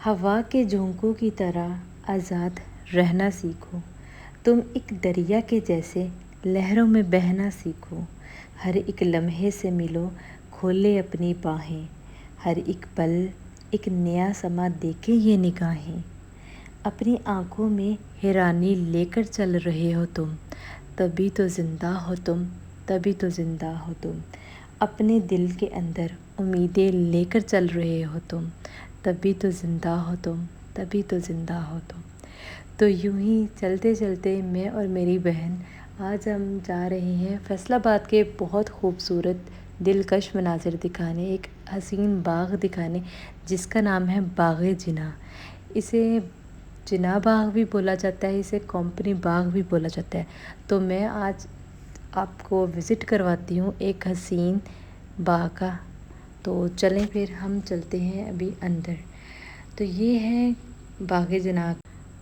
हवा के झोंकों की तरह आज़ाद रहना सीखो। तुम एक दरिया के जैसे लहरों में बहना सीखो। हर एक लम्हे से मिलो, खोले अपनी बाहें। हर एक पल एक नया समा देखे ये निगाहें। अपनी आँखों में हैरानी लेकर चल रहे हो तुम, तभी तो ज़िंदा हो तुम, तभी तो ज़िंदा हो तुम। अपने दिल के अंदर उम्मीदें लेकर चल रहे हो तुम, तभी तो ज़िंदा हो तुम, तभी तो ज़िंदा हो तुम। तो यूं ही चलते चलते मैं और मेरी बहन आज हम जा रहे हैं फैसलाबाद के बहुत खूबसूरत दिलकश मनाज़िर दिखाने, एक हसीन बाग़ दिखाने जिसका नाम है बाग़ जिना। इसे जिना बाग़ भी बोला जाता है, इसे कंपनी बाग़ भी बोला जाता है। तो मैं आज आपको विज़िट करवाती हूँ एक हसीन बाग़ का। तो चलें फिर हम चलते हैं अभी अंदर। तो ये है बाग़ जिना।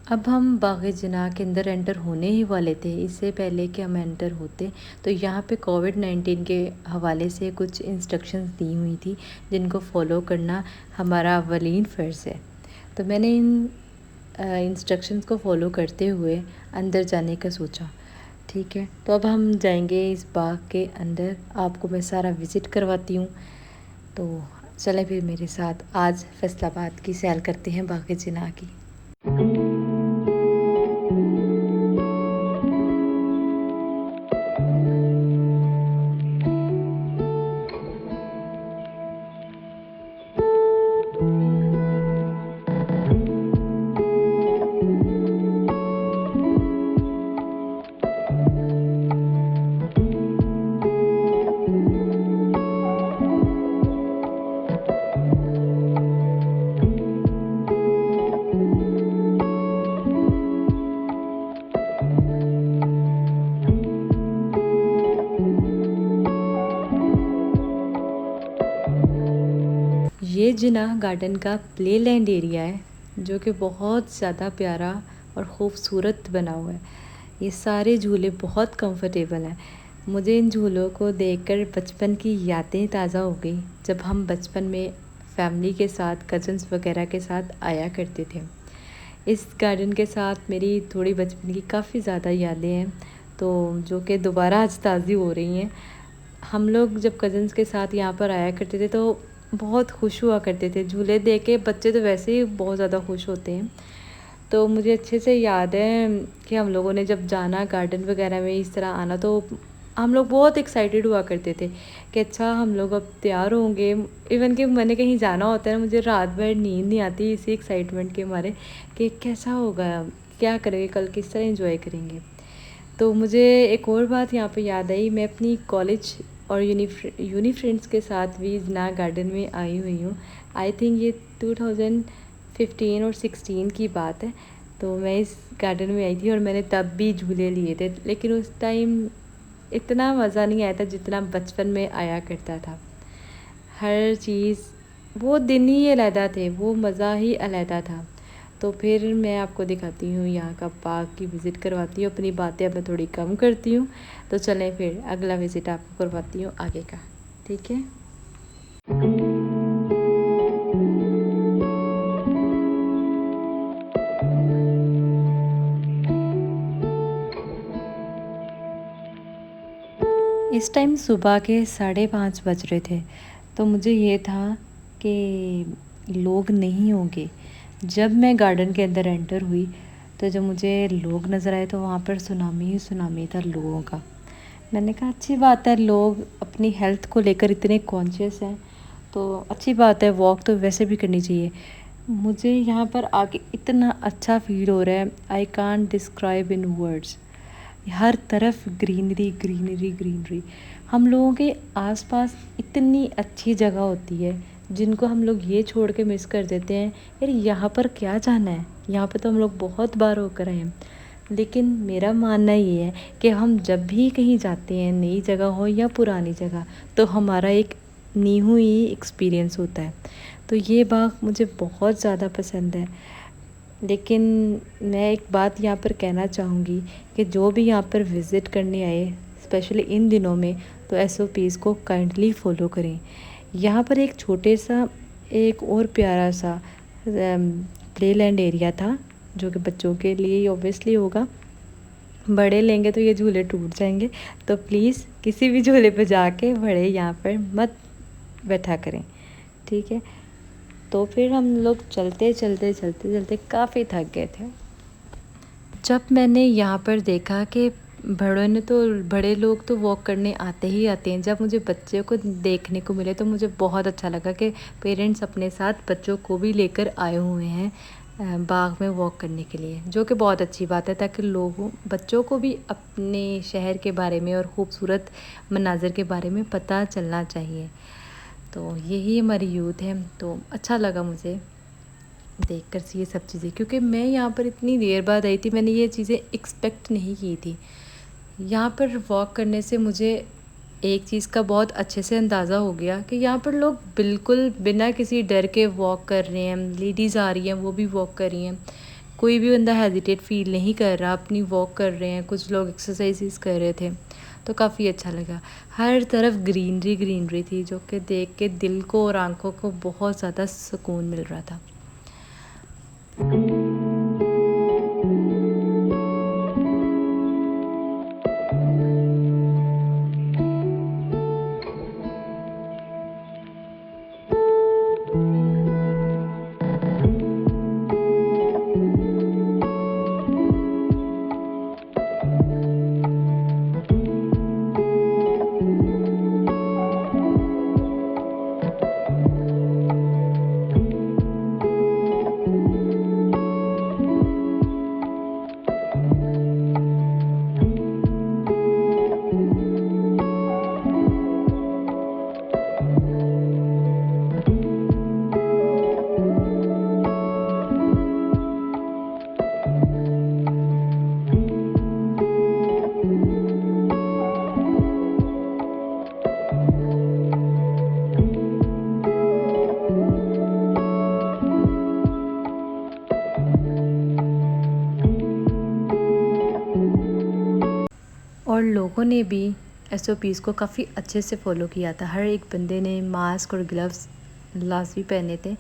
अब हम बाग़ जिना के अंदर एंटर होने ही वाले थे। इससे पहले कि हम एंटर होते तो यहाँ पे कोविड-19 के हवाले से कुछ इंस्ट्रक्शंस दी हुई थी जिनको फॉलो करना हमारा अवलीन फ़र्ज़ है। तो मैंने इन इंस्ट्रक्शंस को फॉलो करते हुए अंदर जाने का सोचा। ठीक है, तो अब हम जाएंगे इस बाग़ के अंदर, आपको मैं सारा विज़िट करवाती हूँ। तो चलें फिर मेरे साथ, आज फैसलाबाद की सैर करते हैं बाग़ जिना की। ये जिना गार्डन का प्ले लैंड एरिया है जो कि बहुत ज़्यादा प्यारा और ख़ूबसूरत बना हुआ है। ये सारे झूले बहुत कंफर्टेबल हैं। मुझे इन झूलों को देखकर बचपन की यादें ताज़ा हो गई, जब हम बचपन में फैमिली के साथ, कज़न्स वगैरह के साथ आया करते थे। इस गार्डन के साथ मेरी थोड़ी बचपन की काफ़ी ज़्यादा यादें हैं, तो जो कि दोबारा आज ताज़ी हो रही हैं। हम लोग जब कज़न्स के साथ यहाँ पर आया करते थे तो बहुत खुश हुआ करते थे। झूले देख के बच्चे तो वैसे ही बहुत ज़्यादा खुश होते हैं। तो मुझे अच्छे से याद है कि हम लोगों ने जब जाना गार्डन वगैरह में इस तरह आना, तो हम लोग बहुत एक्साइटेड हुआ करते थे कि अच्छा हम लोग अब तैयार होंगे। इवन कि मैंने कहीं जाना होता है ना, मुझे रात भर नींद नहीं आती इसी एक्साइटमेंट के मारे कि कैसा होगा, क्या करेंगे कल, किस तरह एंजॉय करेंगे। तो मुझे एक और बात यहाँ पे याद आई, मैं अपनी कॉलेज और यूनी फ्रेंड्स के साथ भी जिना गार्डन में आई हुई हूँ। आई थिंक ये 2015 और 16 की बात है। तो मैं इस गार्डन में आई थी और मैंने तब भी झूले लिए थे, लेकिन उस टाइम इतना मज़ा नहीं आया था जितना बचपन में आया करता था। हर चीज़, वो दिन ही अलहदा थे, वो मज़ा ही अलहदा था। तो फिर मैं आपको दिखाती हूँ यहाँ का बाग़ की विज़िट करवाती हूँ। अपनी बातें अब मैं थोड़ी कम करती हूँ। तो चलें फिर अगला विज़िट आपको करवाती हूँ आगे का, ठीक है। इस टाइम सुबह के 5:30 बज रहे थे। तो मुझे ये था कि लोग नहीं होंगे। जब मैं गार्डन के अंदर एंटर हुई तो जब मुझे लोग नज़र आए तो वहाँ पर सुनामी ही सुनामी था लोगों का। मैंने कहा अच्छी बात है, लोग अपनी हेल्थ को लेकर इतने कॉन्शियस हैं, तो अच्छी बात है, वॉक तो वैसे भी करनी चाहिए। मुझे यहाँ पर आके इतना अच्छा फील हो रहा है, I can't describe in words. हर तरफ ग्रीनरी ग्रीनरी ग्रीनरी। हम लोगों के आसपास इतनी अच्छी जगह होती है जिनको हम लोग ये छोड़ के मिस कर देते हैं, यार यहाँ पर क्या जाना है, यहाँ पर तो हम लोग बहुत बार होकर आए हैं। लेकिन मेरा मानना ये है कि हम जब भी कहीं जाते हैं, नई जगह हो या पुरानी जगह, तो हमारा एक न्यू ही एक्सपीरियंस होता है। तो ये बाग मुझे बहुत ज़्यादा पसंद है। लेकिन मैं एक बात यहाँ पर कहना चाहूँगी कि जो भी यहाँ पर विज़िट करने आए, स्पेशली इन दिनों में, तो SOPs को काइंडली फॉलो करें। यहाँ पर एक छोटे सा, एक और प्यारा सा प्ले लैंड एरिया था, जो कि बच्चों के लिए ही ऑब्वियसली होगा। बड़े लेंगे तो ये झूले टूट जाएंगे, तो प्लीज़ किसी भी झूले पे जाके बड़े यहाँ पर मत बैठा करें, ठीक है। तो फिर हम लोग चलते चलते चलते चलते काफ़ी थक गए थे। जब मैंने यहाँ पर देखा कि बड़े लोग तो वॉक करने आते ही आते हैं, जब मुझे बच्चे को देखने को मिले तो मुझे बहुत अच्छा लगा कि पेरेंट्स अपने साथ बच्चों को भी लेकर आए हुए हैं बाग में वॉक करने के लिए, जो कि बहुत अच्छी बात है, ताकि बच्चों को भी अपने शहर के बारे में और ख़ूबसूरत मनाज़र के बारे में पता चलना चाहिए। तो यही हमारी यूथ है। तो अच्छा लगा मुझे देखकर ये सब चीज़ें, क्योंकि मैं यहाँ पर इतनी देर बाद आई थी, मैंने ये चीज़ें एक्सपेक्ट नहीं की थी। यहाँ पर वॉक करने से मुझे एक चीज़ का बहुत अच्छे से अंदाज़ा हो गया कि यहाँ पर लोग बिल्कुल बिना किसी डर के वॉक कर रहे हैं। लेडीज़ आ रही हैं, वो भी वॉक कर रही हैं, कोई भी बंदा हेजिटेट फील नहीं कर रहा, अपनी वॉक कर रहे हैं। कुछ लोग एक्सरसाइजेस कर रहे थे, तो काफ़ी अच्छा लगा। हर तरफ ग्रीनरी ग्रीनरी थी, जो कि देख के दिल को और आँखों को बहुत ज़्यादा सुकून मिल रहा था। और लोगों ने भी SOPs को काफ़ी अच्छे से फॉलो किया था। हर एक बंदे ने मास्क और ग्लव्स लाजमी पहने थे,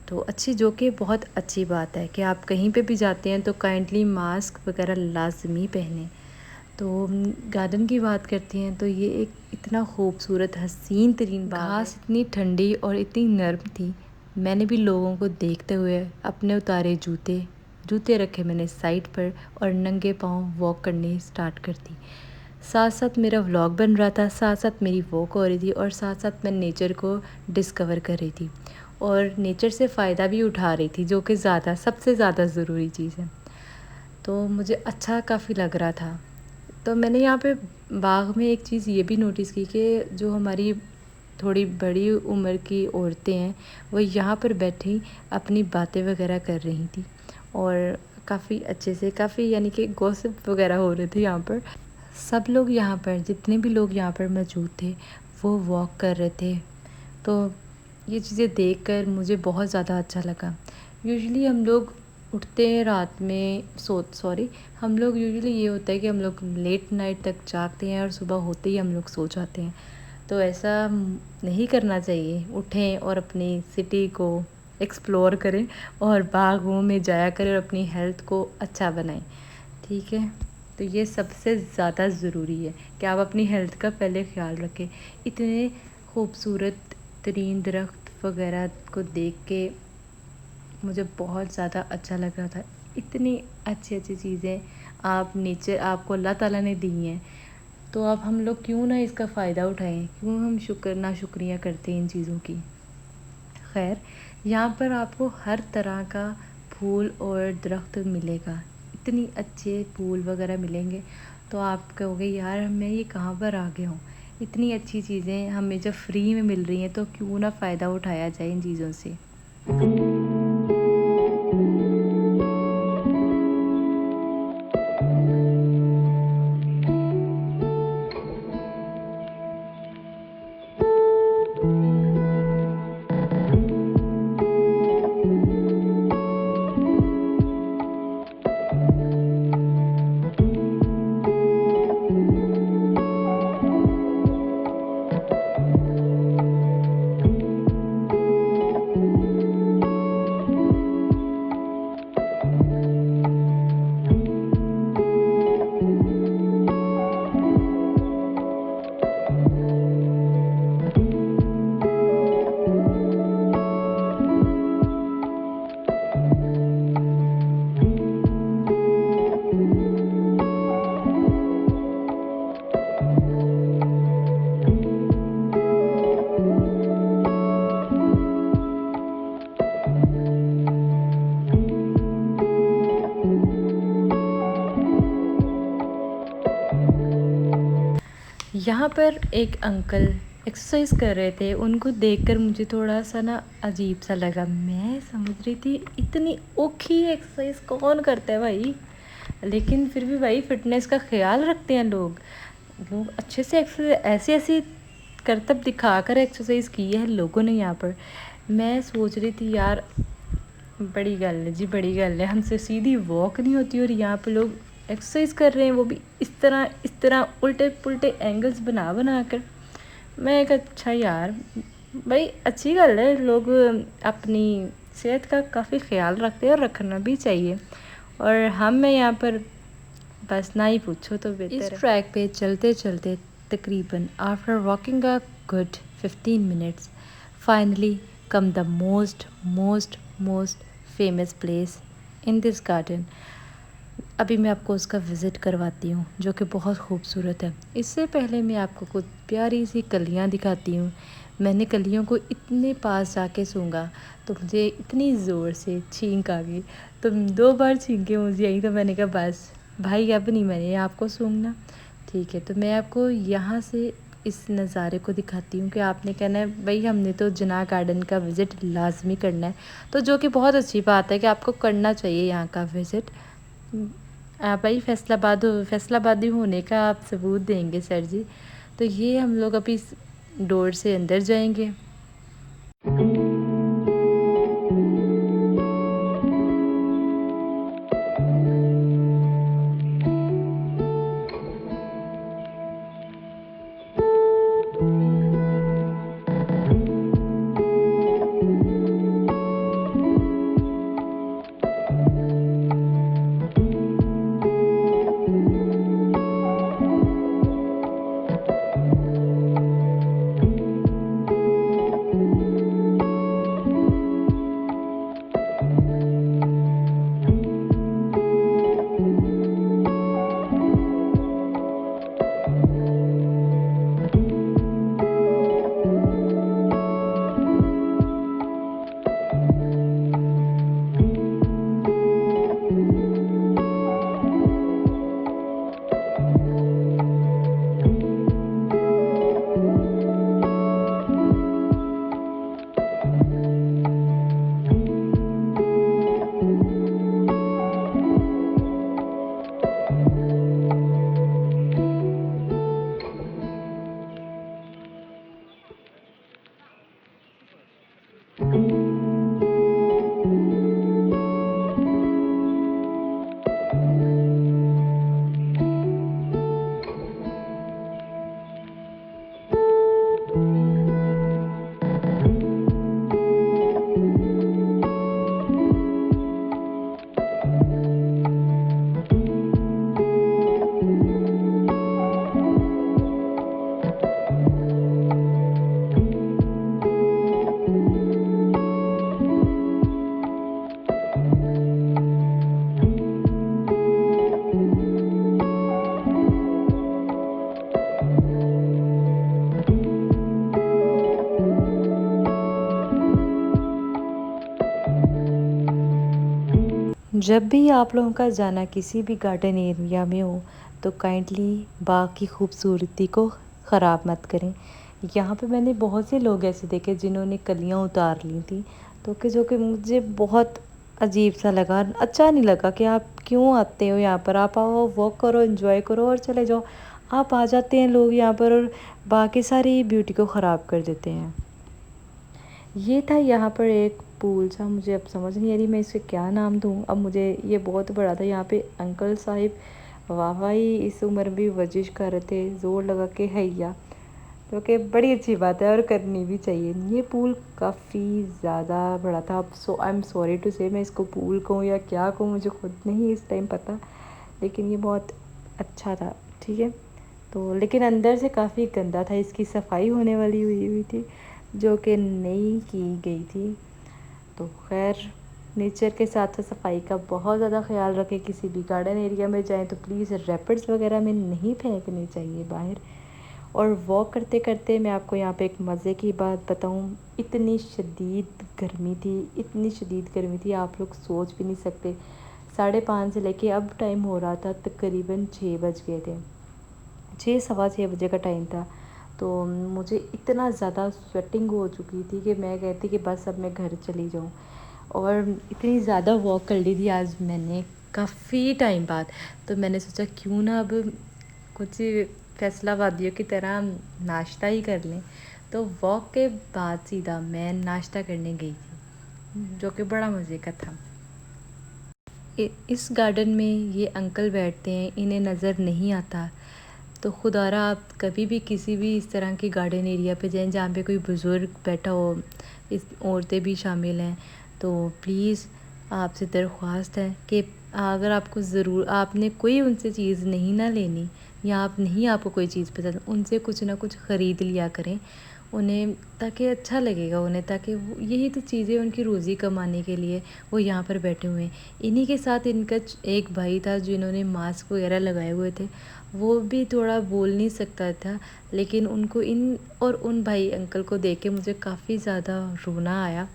तो जो कि बहुत अच्छी बात है कि आप कहीं पे भी जाते हैं तो काइंडली मास्क वगैरह लाजमी पहने। तो गार्डन की बात करते हैं तो ये एक इतना खूबसूरत हसीन तरीन घास इतनी ठंडी और इतनी नर्म थी। मैंने भी लोगों को देखते हुए अपने उतारे जूते रखे मैंने साइड पर और नंगे पाँव वॉक करने स्टार्ट कर दी। साथ साथ मेरा व्लॉग बन रहा था, साथ साथ मेरी वॉक हो रही थी और साथ साथ मैं नेचर को डिस्कवर कर रही थी और नेचर से फ़ायदा भी उठा रही थी, जो कि सबसे ज़्यादा ज़रूरी चीज़ है। तो मुझे अच्छा काफ़ी लग रहा था। तो मैंने यहाँ पे बाग में एक चीज़ ये भी नोटिस की कि जो हमारी थोड़ी बड़ी उम्र की औरतें हैं, वो यहाँ पर बैठी अपनी बातें वगैरह कर रही थी और काफ़ी अच्छे से यानी कि गॉसिप वगैरह हो रहे थे यहाँ पर। सब लोग यहाँ पर, जितने भी लोग यहाँ पर मौजूद थे, वो वॉक कर रहे थे। तो ये चीज़ें देखकर मुझे बहुत ज़्यादा अच्छा लगा। यूजुअली हम लोग उठते हैं रात में हम लोग यूजुअली ये होता है कि हम लोग लेट नाइट तक जागते हैं और सुबह होते ही हम लोग सो जाते हैं। तो ऐसा नहीं करना चाहिए। उठें और अपनी सिटी को एक्सप्लोर करें और बागों में जाया करें और अपनी हेल्थ को अच्छा बनाएं, ठीक है। तो ये सबसे ज़्यादा ज़रूरी है कि आप अपनी हेल्थ का पहले ख्याल रखें। इतने खूबसूरत तरीन दरख्त वगैरह को देख के मुझे बहुत ज़्यादा अच्छा लग रहा था। इतनी अच्छी चीज़ें आपको अल्लाह ताला ने दी हैं, तो अब हम लोग क्यों ना इसका फ़ायदा उठाएं, क्यों हम नाशुक्रिया करते हैं इन चीज़ों की। खैर, यहाँ पर आपको हर तरह का फूल और दरख्त मिलेगा, इतनी अच्छे फूल वगैरह मिलेंगे, तो आप कहोगे यार मैं ये कहाँ पर आ गया हूँ। इतनी अच्छी चीज़ें हमें जब फ्री में मिल रही हैं तो क्यों ना फ़ायदा उठाया जाए इन चीज़ों से। यहाँ पर एक अंकल एक्सरसाइज कर रहे थे। उनको देखकर मुझे थोड़ा सा ना अजीब सा लगा। मैं समझ रही थी इतनी औखी एक्सरसाइज कौन करता है भाई, लेकिन फिर भी भाई फिटनेस का ख्याल रखते हैं लोग। लोग अच्छे से एक्सरसाइज ऐसे ऐसे करतब दिखाकर एक्सरसाइज की है लोगों ने यहाँ पर। मैं सोच रही थी यार बड़ी गल है जी, बड़ी गल है, हमसे सीधी वॉक नहीं होती और यहाँ पे लोग एक्सरसाइज कर रहे हैं, वो भी इस तरह उल्टे पुल्टे एंगल्स बना बना कर। मैं एक अच्छा यार भाई अच्छी गल है, लोग अपनी सेहत का काफ़ी ख्याल रखते हैं और रखना भी चाहिए। और हम यहाँ पर बस ना ही पूछो तो बेहतर है। इस ट्रैक पे चलते चलते तकरीबन after walking a good 15 minutes finally come the most famous place in this garden. अभी मैं आपको उसका विज़िट करवाती हूँ जो कि बहुत खूबसूरत है। इससे पहले मैं आपको कुछ प्यारी सी कलियाँ दिखाती हूँ। मैंने कलियों को इतने पास जाके सूंघा तो मुझे इतनी ज़ोर से छींक आ गई, तो 2 बार छींके मुझे आई, तो मैंने कहा बस भाई अब नहीं मैंने आपको सूंघना। ठीक है, तो मैं आपको यहाँ से इस नज़ारे को दिखाती हूँ कि आपने कहना है भाई हमने तो जिन्ना गार्डन का विज़िट लाजमी करना है, तो जो कि बहुत अच्छी बात है कि आपको करना चाहिए यहाँ का विज़िट। भाई फैसलाबादी होने का आप सबूत देंगे सर जी। तो ये हम लोग अभी इस डोर से अंदर जाएंगे। जब भी आप लोगों का जाना किसी भी गार्डन एरिया में हो तो काइंडली बाग की खूबसूरती को ख़राब मत करें। यहाँ पे मैंने बहुत से लोग ऐसे देखे जिन्होंने कलियाँ उतार ली थी, तो कि जो कि मुझे बहुत अजीब सा लगा, अच्छा नहीं लगा कि आप क्यों आते हो यहाँ पर। आप आओ वॉक करो, एंजॉय करो और चले जाओ। आप आ जाते हैं लोग यहाँ पर और बाकी सारी ब्यूटी को ख़राब कर देते हैं। ये था यहाँ पर एक पूल सा, मुझे अब समझ नहीं आ रही मैं इसे क्या नाम दूँ। अब मुझे ये बहुत बड़ा था। यहाँ पे अंकल साहिब वाह ही इस उम्र में भी वर्जिश कर रहे थे ज़ोर लगा के हैया, तो कि बड़ी अच्छी बात है और करनी भी चाहिए। ये पूल काफ़ी ज़्यादा बड़ा था। अब आई एम सॉरी टू से मैं इसको पूल कहूँ या क्या कहूँ मुझे खुद नहीं इस टाइम पता, लेकिन ये बहुत अच्छा था। ठीक है, तो लेकिन अंदर से काफ़ी गंदा था, इसकी सफाई होने वाली हुई थी जो कि नहीं की गई थी। तो खैर नेचर के साथ साथ सफाई का बहुत ज़्यादा ख्याल रखें। किसी भी गार्डन एरिया में जाएं तो प्लीज़ रैपिड्स वगैरह में नहीं फेंकनी चाहिए बाहर। और वॉक करते करते मैं आपको यहाँ पे एक मज़े की बात बताऊँ, इतनी शदीद गर्मी थी आप लोग सोच भी नहीं सकते। 5:30 से लेके अब टाइम हो रहा था तकरीबन 6 बज गए थे। 6 सवा 6 बजे का टाइम था। तो मुझे इतना ज़्यादा स्वेटिंग हो चुकी थी कि मैं कहती कि बस अब मैं घर चली जाऊँ। और इतनी ज़्यादा वॉक कर ली थी आज मैंने काफ़ी टाइम बाद। तो मैंने सोचा क्यों ना अब कुछ फैसलाबादियों की तरह नाश्ता ही कर लें। तो वॉक के बाद सीधा मैं नाश्ता करने गई थी, जो कि बड़ा मज़े का था। इस गार्डन में ये अंकल बैठते हैं, इन्हें नज़र नहीं आता। तो खुदारा आप कभी भी किसी भी इस तरह के गार्डन एरिया पे जाएं जहाँ पे कोई बुज़ुर्ग बैठा हो, इस औरतें भी शामिल हैं, तो प्लीज़ आपसे दरख्वास्त है कि अगर आपको ज़रूर आपने कोई उनसे चीज़ नहीं ना लेनी या आपको कोई चीज़ पसंद, उनसे कुछ ना कुछ ख़रीद लिया करें उन्हें, ताकि अच्छा लगेगा उन्हें, ताकि यही तो चीज़ें उनकी रोज़ी कमाने के लिए वो यहाँ पर बैठे हुए हैं। इन्हीं के साथ इनका एक भाई था जिन्होंने मास्क वगैरह लगाए हुए थे, वो भी थोड़ा बोल नहीं सकता था, लेकिन उनको इन और उन भाई अंकल को देख के मुझे काफ़ी ज़्यादा रोना आया।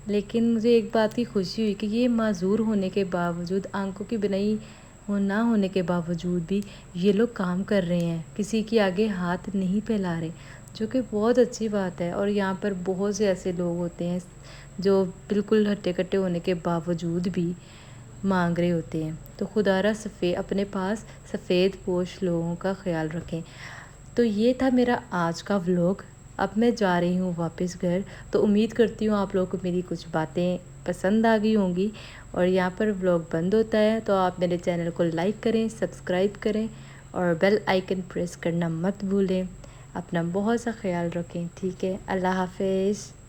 लेकिन मुझे एक बात की खुशी हुई कि ये माज़ूर होने के बावजूद, आंखों की बिनाई ना होने के बावजूद भी ये लोग काम कर रहे हैं, किसी के आगे हाथ नहीं फैला रहे, जो कि बहुत अच्छी बात है। और यहाँ पर बहुत से ऐसे लोग होते हैं जो बिल्कुल हट्टे-कट्टे होने के बावजूद भी मांग रहे होते हैं। तो खुदारा अपने पास सफ़ेद पोश लोगों का ख्याल रखें। तो ये था मेरा आज का व्लॉग। अब मैं जा रही हूँ वापस घर। तो उम्मीद करती हूँ आप लोगों को मेरी कुछ बातें पसंद आ गई होंगी। और यहाँ पर व्लॉग बंद होता है, तो आप मेरे चैनल को लाइक करें, सब्सक्राइब करें और बेल आइकन प्रेस करना मत भूलें। अपना बहुत सा ख्याल रखें। ठीक है, अल्लाह हाफ़िज़।